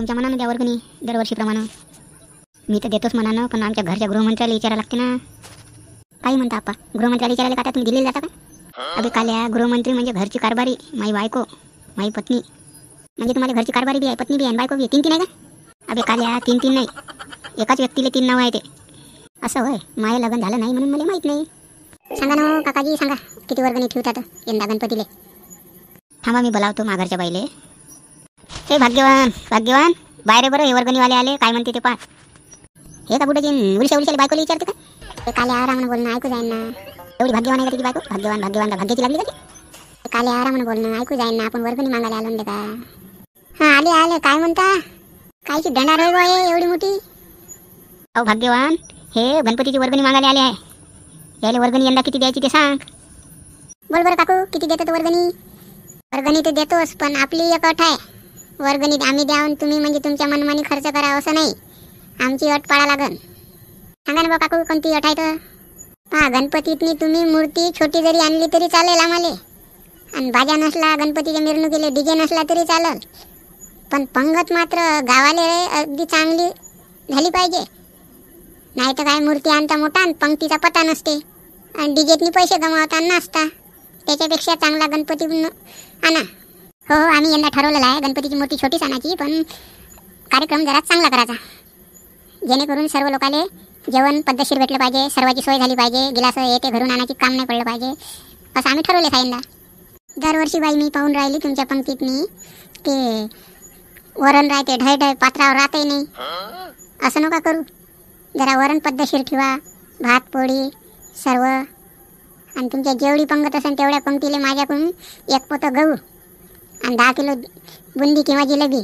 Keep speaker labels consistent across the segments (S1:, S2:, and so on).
S1: तुमच्या मनानं द्या वर्गणी दरवर्षीप्रमाणे. मी तर देतोच मनानं, पण आमच्या घरच्या गृहमंत्र्याला विचारायला लागते ना. काही म्हणता आपा, गृहमंत्र्याला विचारायला का तुम्ही दिलेली जाता का? अबे काल्या, गृहमंत्री म्हणजे घरची कारभारी, माई बायको, माई पत्नी. म्हणजे तुम्हाला घरची कारभारी बी आहे, पत्नी बी आहे, बायको बी आहे, तीन आहे का? अबे काल्या, तीन नाही, एकाच व्यक्तीला 3 नाव आहे ते. असं होय? माझं लग्न झालं नाही म्हणून मला माहीत नाही. सांगा ना हो काकाजी, सांगा किती वर्गणी ठेवतात यंदा गणपतीले? थांबा मी बोलावतो माघरच्या बाईले. हे भाग्यवान भाग्यवान, बाहेर बरं हे वर्गणीवाले आले, काय म्हणते ते पा. हे का कुठे उडीशाला बायकोला विचारते का? ते काले आरामानं बोलणं ऐकू जाईन ना. एवढी भाग्यवान आहे का तिची बायको? भाग्यवान भाग्यवान भाग्याची लागली का ती? काले आरामानं बोलणं ऐकू जाईन ना. आपण वर्गणी मागायला आलो ना का? हां आले आले, काय म्हणता? कायची डंडार आहे बा हे एवढी मोठी? अहो भाग्यवान, हे गणपतीची वर्गणी मागायला आले आहे. यायला वर्गणी यंदा किती द्यायची ते सांग. बोल बरं काकू, किती देतात वर्गणी? वर्गणी तर देतोस, पण आपली एक अट आहे. वर्गणी आम्ही द्यावून तुम्ही म्हणजे तुमच्या मनमानी खर्च करा असं नाही. आमची अट पाळा लागन. सांगा ना बा काकू, कोणती अट आहे तर? पहा, गणपतीतनी तुम्ही मूर्ती छोटी जरी आणली तरी चालेल आम्हाला. आणि बाजा नसला गणपतीच्या मिरवणुकीला, डीजे नसला तरी चालेल. पण पंगत मात्र गावाले अगदी चांगली झाली पाहिजे. नाही तर काय मूर्ती आणता मोठा आणि पंक्तीचा पत्ता नसते, आणि डीजेतनी पैसे गमावता नसता. त्याच्यापेक्षा चांगला गणपती आणा. हो हो, आम्ही यंदा ठरवलेलं आहे गणपतीची मूर्ती छोटीच आणायची, पण कार्यक्रम जरा चांगला करायचा, जेणेकरून सर्व लोकांना जेवण पद्धतशीर भेटलं पाहिजे, सर्वाची सोय झाली पाहिजे, गिलास येते घरून आणायची काम नाही पडलं पाहिजे, असं आम्ही ठरवले आहे यंदा. दरवर्षी बाई मी पाहून राहिली तुमच्या पंक्तीतनी ते वरण राहते ढय ढय, पात्रावर राहते नाही. असं नका करू, जरा वरण पद्धतशीर ठेवा, भात पोळी सर्व. आणि तुमच्या जेवढी पंगत असेल तेवढ्या पंक्तीला माझ्याकडून 1 पोतं गहू आणि 10 किलो बुंदी किंवा जिलेबी.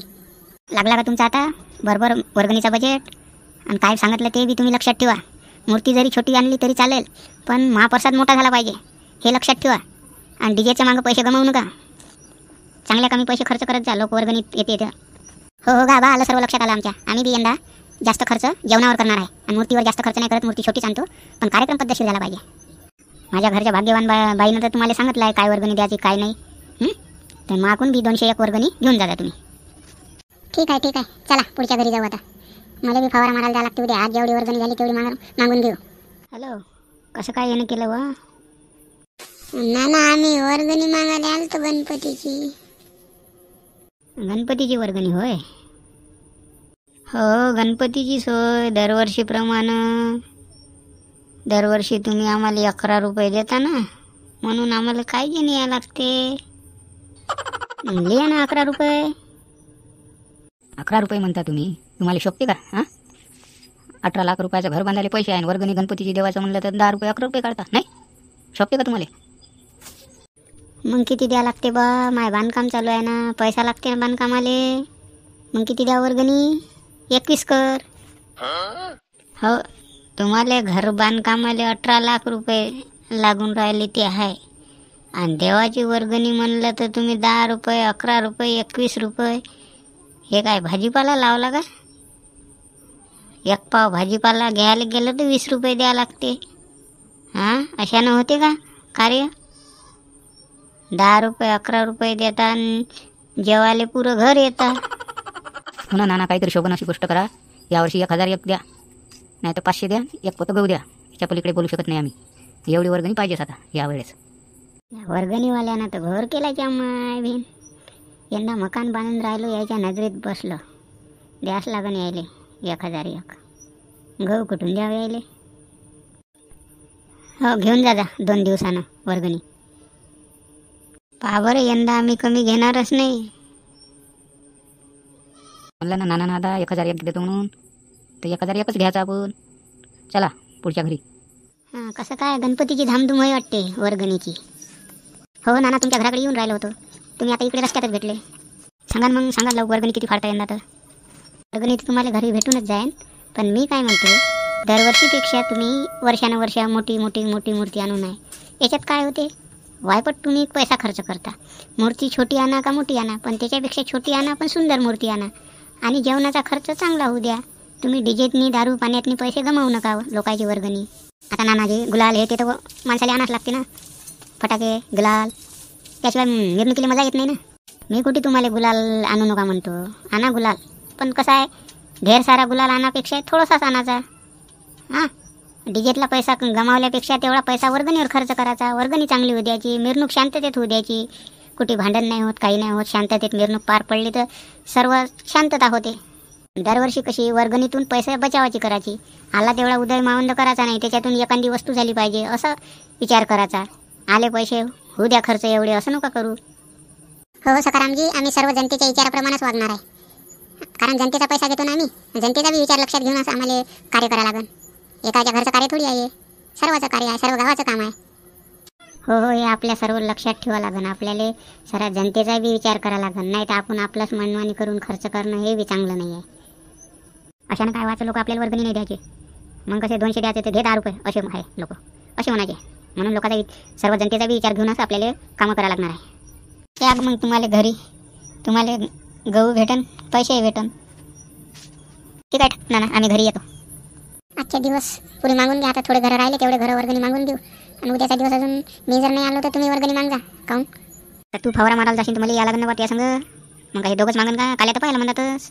S1: लागला का तुमचा आता बरोबर वर्गणीचा बजेट? आणि काय सांगितलं ते बी तुम्ही लक्षात ठेवा. मूर्ती जरी छोटी आणली तरी चालेल, पण महाप्रसाद मोठा झाला पाहिजे हे लक्षात ठेवा. आणि डीजेच्या मागं पैसे गमावू नका. चांगल्या कमी पैसे खर्च करत जा, लोक वर्गणीत येते. हो हो गा बा, आलं सर्व लक्षात आलं आमच्या. आम्ही बी यंदा जास्त खर्च जेवणावर करणार आहे, आणि मूर्तीवर जास्त खर्च नाही करत. मूर्ती छोटीच आणतो, पण कार्यक्रम पद्धतशीर झाला पाहिजे. माझ्या घरच्या भाग्यवान बाईनं तर तुम्हाला सांगितलं आहे काय वर्गणी द्यायची काय नाही. तर मागून बी 201 वर्गणी घेऊन जा तुम्ही. ठीक आहे ठीक आहे, चला पुढच्या घरी जाऊ आता. मला बी फवारा मारायला जावं लागते उद्या. आज जेवढी वर्गणी झाली तेवढी मागून घेऊ. हॅलो, कसं काय येणं केलं व? ना आम्ही वर्गणी मागायला आलतो गणपतीची. गणपतीची वर्गणी होय? हो, गणपतीची सोय दरवर्षीप्रमाणे. दरवर्षी तुम्ही आम्हाला 11 रुपये देता ना, म्हणून आम्हाला काय जे न्यायला लागते. लिहा ना 11 रुपये.
S2: 11 रुपये म्हणता तुम्ही? तुम्हाला शोभते का? हां, 18 लाख रुपयाचं घर बांधायला पैसे आहे, वर्गणी गणपतीची देवाचं म्हणलं तर 10 रुपये 11 रुपये काढता. नाही शोभते का तुम्हाला?
S1: मग किती द्या लागते बा? माय बांधकाम चालू आहे ना, पैसा लागते ना बांधकामाले. मग किती द्या वर्गणी? 21 कर. हो, तुम्हाला घर बांधकामाले 18 लाख रुपये लागून राहिले ते आहे, आणि देवाची वर्गणी म्हणलं तर तुम्ही 10 रुपये 11 रुपये 21 रुपये. हे काय भाजीपाला लावला का? 1 पाव भाजीपाला घ्यायला गेलं तर 20 रुपये द्या लागते. हां, अशानं होते का कार्य? 10 रुपये 11 रुपये देता आणि जेवायला पुरं घर येतं.
S2: हो ना नाना, काहीतरी शोभन अशी गोष्ट करा. यावर्षी 1001 द्या, नाही तर 500 द्या, 1 पोतं गहू द्या. याच्या पलीकडे बोलू शकत नाही आम्ही. एवढी वर्गणी पाहिजेच आता यावेळेस.
S1: वर्गणीवाल्यानं तर घर केला की माय बहीण. यंदा मकान बांधून राहिलो, यायच्या नजरेत बसलो. द्यास लागन यायले 1001. गहू कुठून द्यावं यायले? हो, घेऊन जा 2 दिवसानं वर्गणी. पहा बरं, यंदा आम्ही कमी घेणारच नाही.
S2: म्हणलं ना नाना आता 1001 देतो म्हणून, तर 1001च घ्यायचा आपण. चला पुढच्या घरी.
S1: हां, कसं काय गणपतीची धामधूम होई वाटते वर्गणीची. हो नाना, तुमच्या घराकडे येऊन राहिलो होतो. तुम्ही आता इकडे रस्त्यातच भेटले. सांगा मग, सांगा लवकर वर्गणी किती फाडता यंदा? तर वर्गणी तर तुम्हाला घरी भेटूनच जाईन, पण मी काय म्हणतो, दरवर्षीपेक्षा तुम्ही वर्षानुवर्ष मोठी मोठी मोठी मूर्ती आणू नये. याच्यात काय होते, वायपट तुम्ही पैसा खर्च करता. मूर्ती छोटी आणा का मोठी आणा, पण त्याच्यापेक्षा छोटी आणा पण सुंदर मूर्ती आणा, आणि जेवणाचा खर्च चांगला होऊ द्या. तुम्ही डीजेतनी दारू पाण्यातनी पैसे गमावू नका लोकांची वर्गणी. आता नानाजी गुलाल हे ते तर माणसाला आणाच लागते ना, फटाके गुलाल, त्याशिवाय मिरवणुकीला मजा येत नाही ना. मी कुठे तुम्हाला गुलाल आणू नका म्हणतो, आणा गुलाल. पण कसं आहे, ढेर सारा गुलाल आणापेक्षा थोडासाच आणायचा. हां, डिजेतला पैसा गमावल्यापेक्षा तेवढा पैसा वर्गणीवर खर्च करायचा. वर्गणी चांगली होऊ द्यायची, मिरवणूक शांततेत होऊ द्यायची. कुठे भांडण नाही होत, काही नाही होत, शांततेत मिरवणूक पार पडली तर सर्व शांतता होते. दरवर्षी कशी वर्गणीतून पैसे बचावायची करायची. आला तेवढा उदय मावंद करायचा नाही, त्याच्यातून एखादी वस्तू झाली पाहिजे असं विचार करायचा. आले पैसे होऊ द्या खर्च, एवढे असं नका करू.
S3: हो सकारामजी, आम्ही सर्व जनतेच्या विचाराप्रमाणेच वागणार आहे. कारण जनतेचा पैसा घेतो ना आम्ही, जनतेचा बी विचार लक्षात घेऊन आम्हाला कार्य करावं लागेल. एकाच्या घरचं कार्य थोडी आहे, सर्वाचं कार्य आहे, सर्व गावाचं काम आहे.
S1: हो हो, हे आपल्या सर्व लक्षात ठेवा लागेल. आपल्याला सारा जनतेचा बी विचार करावा लागेल. नाही तर आपण आपलंच मनमानी करून खर्च करणं हे बी चांगलं नाही आहे. अशानं काय व्हायचं, लोक आपल्याला वर्गणी नाही द्यायचे. मग कसे 200 द्यायचे ते घे 10 रुपये असे आहे लोक, असे म्हणायचे. म्हणून लोकांचा सर्व जनतेचा बी विचार घेऊनच आपल्याला कामं करावं लागणार आहे. त्या मग तुम्हाला घरी तुम्हाला गहू भेटन, पैसे भेटन. ठीक आहे ना, आम्ही घरी येतो.
S3: आजचे दिवस पुरी मागून घ्या. आता थोडे घरं राहिले तेवढे घरं वर्गणी मागून देऊ. आणि उद्याचा दिवस अजून मी जर नाही आलो तर तुम्ही वर्गणी मागजा. काहून?
S1: तर तू फवारा मारायला जाशील तर मला या लागन ना या संग. मग काही दोघंच मागन का? काल्या तर पाहिलं म्हणतातच.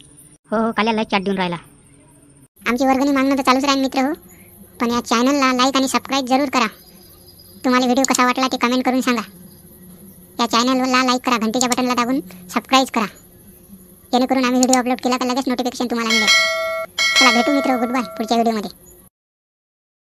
S1: हो हो, काल्याला चाट देऊन राहिला.
S3: आमची वर्गणी मागणं तर चालूच राहील मित्र हो. पण या चॅनलला लाईक आणि सबस्क्राईब जरूर करा. तुम्हाला व्हिडिओ कसा वाटला ते कमेंट करून सांगा. या चॅनलला लाईक करा, घंटेच्या बटनला दाबून सबस्क्राईब करा, जेणेकरून आम्ही व्हिडिओ अपलोड केला तर लगेच नोटिफिकेशन तुम्हाला मिळेल. चला भेटू मित्र, गुड बाय पुढच्या व्हिडिओमध्ये.